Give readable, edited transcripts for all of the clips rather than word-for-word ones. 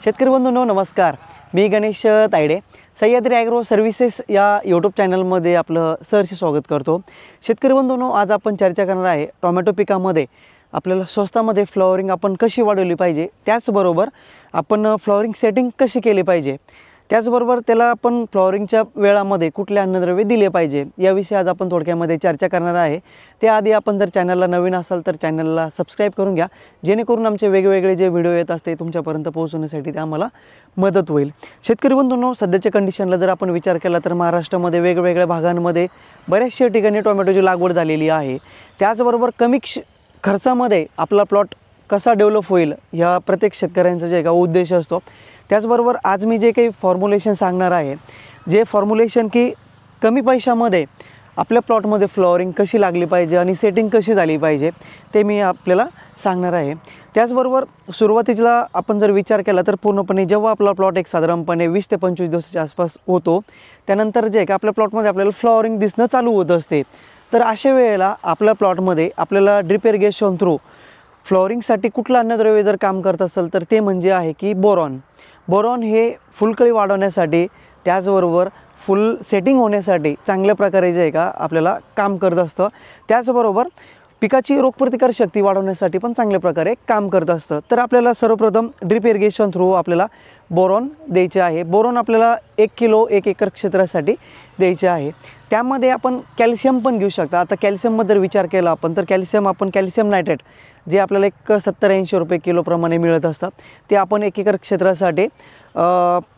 शेतकरी बंधूंनो नमस्कार. मी Ganesh Tayde Sahyadri agro services या यूट्यूब चॅनलमध्ये आपलं सहर्ष स्वागत करतो. शेतकरी बंधूंनो, आज आपण चर्चा करणार आहे टोमॅटो पिकामध्ये आपल्याला स्वस्तामध्ये फ्लॉवरिंग आपण कशी वाढवली पाहिजे, त्याचबरोबर आपण फ्लॉवरिंग सेटिंग कशी केली पाहिजे, त्याचबरोबर त्याला आपण फ्लॉवरिंगच्या वेळामध्ये कुठले अन्नद्रव्य दिले पाहिजे याविषयी आज आपण थोडक्यामध्ये चर्चा करणार आहे. त्याआधी आपण जर चॅनलला नवीन असाल तर चॅनलला सबस्क्राईब करून घ्या, जेणेकरून आमचे वेगवेगळे जे व्हिडिओ येत असते तुमच्यापर्यंत पोहोचवण्यासाठी ते आम्हाला मदत होईल. शेतकरी बंधूंनो, सध्याच्या कंडिशनला जर आपण विचार केला तर महाराष्ट्रामध्ये वेगवेगळ्या भागांमध्ये बऱ्याचशा ठिकाणी टोमॅटोची लागवड झालेली आहे. त्याचबरोबर कमी खर्चामध्ये आपला प्लॉट कसा डेव्हलप होईल ह्या प्रत्येक शेतकऱ्यांचा जे का उद्देश असतो. त्याचबरोबर आज मी जे काही फॉर्म्युलेशन सांगणार आहे, जे फॉर्म्युलेशन की कमी पैशामध्ये आपल्या प्लॉटमध्ये फ्लॉवरिंग कशी लागली पाहिजे आणि सेटिंग कशी झाली पाहिजे ते मी आपल्याला सांगणार आहे. त्याचबरोबर सुरुवातीला आपण जर विचार केला तर पूर्णपणे जेव्हा आपला प्लॉट एक साधारणपणे 20 ते 25 दिवसाच्या आसपास होतो, त्यानंतर जे का आपल्या प्लॉटमध्ये आपल्याला फ्लॉवरिंग दिसणं चालू होत असते. तर अशा वेळेला आपल्या प्लॉटमध्ये आपल्याला ड्रिप इरिगेशन थ्रू फ्लॉवरिंगसाठी कुठलं अन्नद्रव्य जर काम करत असेल तर ते म्हणजे आहे की बोरॉन. बोरॉन हे फुलकळी वाढवण्यासाठी त्याचबरोबर फुल सेटिंग होण्यासाठी चांगल्या प्रकारे जे आहे का आपल्याला काम करत असतं. त्याचबरोबर पिकाची रोगप्रतिकार शक्ती वाढवण्यासाठी पण चांगल्या प्रकारे काम करत असतं. तर आपल्याला सर्वप्रथम ड्रिप इरिगेशन थ्रू आपल्याला बोरॉन द्यायचे आहे. बोरॉन आपल्याला 1 किलो 1 एकर क्षेत्रासाठी द्यायचे आहे. त्यामध्ये आपण कॅल्शियम पण घेऊ शकता. आता कॅल्शियममध्ये जर विचार केला आपण तर कॅल्शियम नायट्रेट जे आपल्याला एक 70-80 रुपये किलोप्रमाणे मिळत असतात, ते आपण 1 एकर क्षेत्रासाठी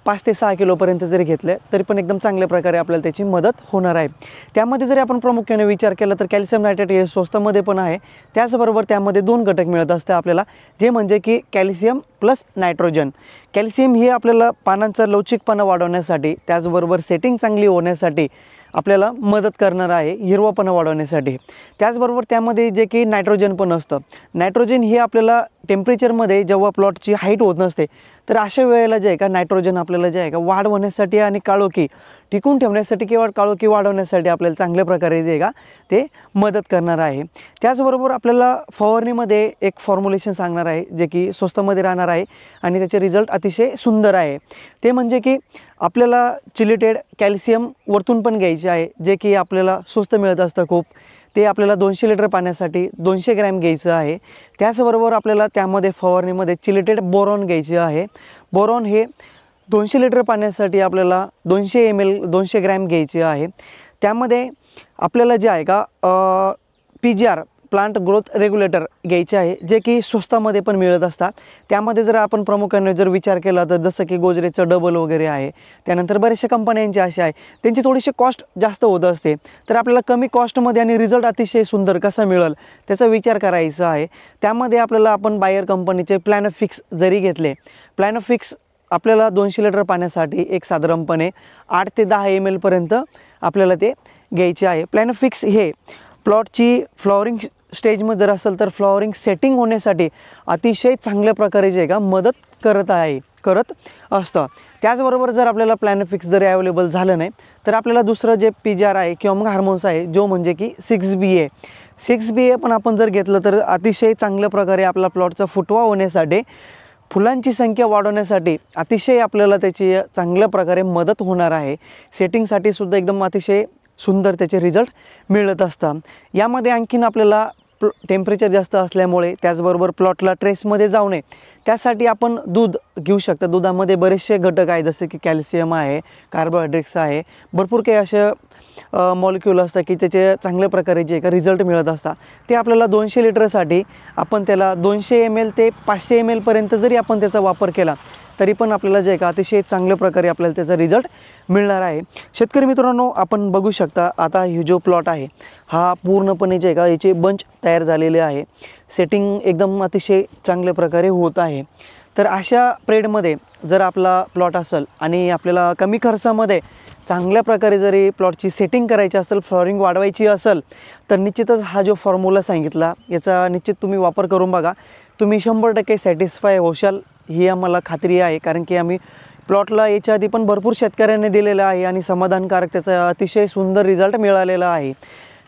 5 ते 6 किलोपर्यंत जरी घेतले तरी पण एकदम चांगल्या प्रकारे आपल्याला त्याची मदत होणार आहे. त्यामध्ये जरी आपण प्रामुख्याने विचार केला तर कॅल्शियम नायट्रेट हे स्वस्तामध्ये पण आहे. त्याचबरोबर त्यामध्ये 2 घटक मिळत असते आपल्याला, जे म्हणजे की कॅल्शियम प्लस नायट्रोजन. कॅल्शियम हे आपल्याला पानांचा लवचिकपणा वाढवण्यासाठी त्याचबरोबर सेटिंग चांगली होण्यासाठी आपल्याला मदत करणार आहे, हिरवापणा वाढवण्यासाठी. त्याचबरोबर त्यामध्ये जे की नायट्रोजन पण असतं. नायट्रोजन हे आपल्याला टेम्परेचरमध्ये जेव्हा प्लॉटची हाईट होत नसते तर अशा वेळेला जे आहे का नायट्रोजन आपल्याला जे आहे का वाढ होण्यासाठी आणि काळोखी टिकून ठेवण्यासाठी किंवा काळोखी वाढवण्यासाठी आपल्याला चांगल्या प्रकारे जे आहे का ते मदत करणार आहे. त्याचबरोबर आपल्याला फवारणीमध्ये एक फॉर्म्युलेशन सांगणार आहे जे की स्वस्तामध्ये राहणार आहे आणि त्याचे रिझल्ट अतिशय सुंदर आहे. ते म्हणजे की आपल्याला चिलिटेड कॅल्शियम वरतून पण घ्यायचे आहे, जे की आपल्याला स्वस्त मिळत असतं खूप. ते आपल्याला 200 लिटर पाण्यासाठी 200 ग्रॅम घ्यायचं आहे. त्याचबरोबर आपल्याला त्यामध्ये फवारणीमध्ये चिलिटेड बोरॉन घ्यायचे आहे. बोरॉन हे 200 लिटर पाण्यासाठी आपल्याला 200 ml 200 ग्रॅम घ्यायचे आहे. त्यामध्ये आपल्याला जे आहे का PGR प्लांट ग्रोथ रेग्युलेटर घ्यायचे आहे, जे की स्वस्तामध्ये पण मिळत असतात. त्यामध्ये जर आपण प्रामुख्याने जर विचार केला तर जसं की गोजरेचं डबल वगैरे आहे, त्यानंतर बऱ्याचशा कंपन्यांचे असे आहे त्यांची थोडीशी कॉस्ट जास्त होत असते. तर आपल्याला कमी कॉस्टमध्ये आणि रिझल्ट अतिशय सुंदर कसा मिळेल त्याचा विचार करायचा आहे. त्यामध्ये आपल्याला आपण बायर कंपनीचे प्लॅनोफिक्स जरी घेतले, प्लॅनोफिक्स आपल्याला 200 लिटर पाण्यासाठी एक साधारणपणे 8 ते 10 ml पर्यंत आपल्याला ते घ्यायचे आहे. प्लॅनोफिक्स हे प्लॉटची फ्लॉवरिंग स्टेजमध्ये जर असेल तर फ्लॉवरिंग सेटिंग होण्यासाठी अतिशय चांगल्या प्रकारे जे का मदत करत असतं. त्याचबरोबर जर आपल्याला प्लॅनोफिक्स जर अवेलेबल झालं नाही तर आपल्याला दुसरं जे PGR आहे किंवा मग हार्मोन्स आहे, जो म्हणजे की 6BA पण आपण जर घेतलं तर अतिशय चांगल्या प्रकारे आपला प्लॉटचा फुटवा होण्यासाठी, फुलांची संख्या वाढवण्यासाठी अतिशय आपल्याला त्याची चांगल्या प्रकारे मदत होणार आहे. सेटिंगसाठी सुद्धा एकदम अतिशय सुंदर त्याचे रिझल्ट मिळत असतात. यामध्ये आणखीन आपल्याला टेम्परेचर जास्त असल्यामुळे त्याचबरोबर प्लॉटला ट्रेसमध्ये जाऊ नये त्यासाठी आपण दूध घेऊ शकता. दुधामध्ये बरेचसे घटक आहे, जसे की कॅल्शियम आहे, कार्बोहायड्रेट्स आहे, भरपूर काही असे मॉलिक्यूल असतात की त्याचे चांगल्या प्रकारे जे का रिझल्ट मिळत असतात. ते आपल्याला 200 लिटरसाठी आपण त्याला 200 ml ते 500 ml पर्यंत जरी आपण त्याचा वापर केला तरी पण आपल्याला जे का अतिशय चांगल्या प्रकारे आपल्याला त्याचा रिझल्ट मिळणार आहे. शेतकरी मित्रांनो, आपण बघू शकता आता ही जो प्लॉट आहे हा पूर्णपणे जे का याचे बंच तयार झालेले आहे. सेटिंग एकदम अतिशय चांगल्या प्रकारे होत आहे. तर अशा प्रेडमध्ये जर आपला प्लॉट असेल आणि आपल्याला कमी खर्चामध्ये चांगल्या प्रकारे जरी प्लॉटची सेटिंग करायची असेल, फ्लॉवरिंग वाढवायची असेल तर निश्चितच हा जो फॉर्म्युला सांगितला याचा निश्चित तुम्ही वापर करून बघा. तुम्ही 100% सॅटिस्फाय होशाल ही आम्हाला खात्री आहे, कारण की आम्ही प्लॉटला याच्या आधी पण भरपूर शेतकऱ्यांनी दिलेलं आहे आणि समाधानकारक त्याचा अतिशय सुंदर रिझल्ट मिळालेला आहे.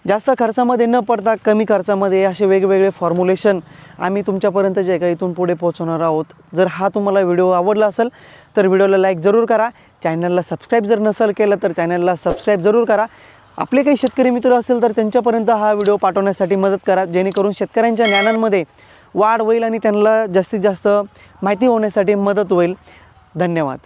जास्त खर्चामध्ये न पडता कमी खर्चामध्ये असे वेगवेगळे फॉर्म्युलेशन आम्ही तुमच्यापर्यंत जे काही इथून पुढे पोहोचवणार आहोत. जर हा तुम्हाला व्हिडिओ आवडला असेल तर व्हिडिओला लाईक जरूर करा. चॅनलला सबस्क्राईब जर नसेल केलं तर चॅनलला सबस्क्राईब जरूर करा. आपले काही शेतकरी मित्र असतील तर त्यांच्यापर्यंत हा व्हिडिओ पाठवण्यासाठी मदत करा, जेणेकरून शेतकऱ्यांच्या ज्ञानांमध्ये वाढ होईल आणि त्यांना जास्तीत जास्त माहिती होण्यासाठी मदत होईल. धन्यवाद.